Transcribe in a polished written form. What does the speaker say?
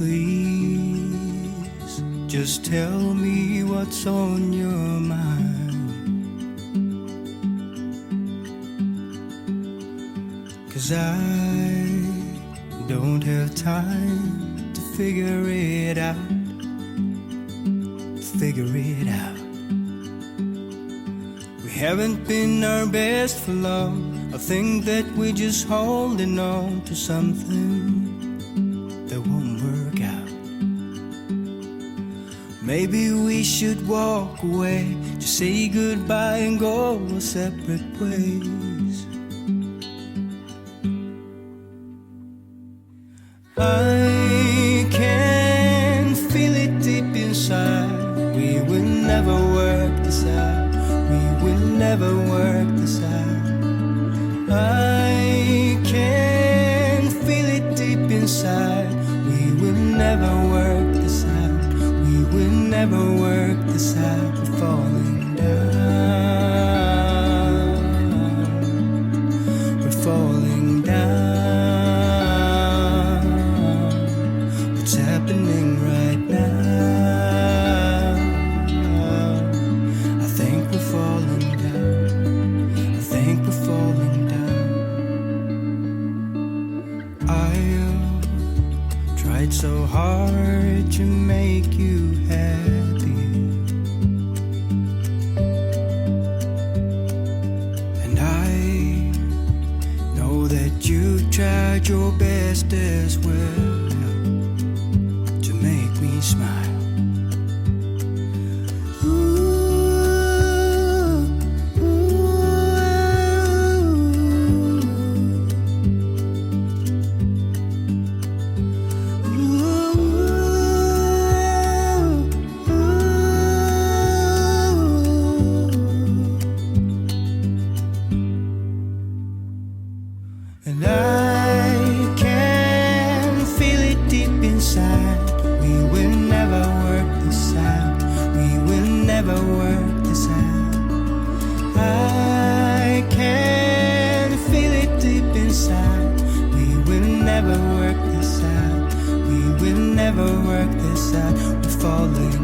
please just tell me what's on your mind. 'Cause I don't have time to figure it out. Figure it out. We haven't been our best for long. I think that we're just holding on to something that won't work out. Maybe we should walk away, just say goodbye and go our separate ways. I can feel it deep inside. We will never work this out. We will never work this out. I can feel it deep inside. We will never work this out. We will never work this out. We're falling down. We're falling down. What's happening right now? I think we're falling down. I think we're falling down. I've tried so hard to make you happy, and I know that you tried your best as well to make me smile. And I can feel it deep inside. We will never work this out. We will never work this out. I can feel it deep inside. We will never work this out. We will never work this out. We're falling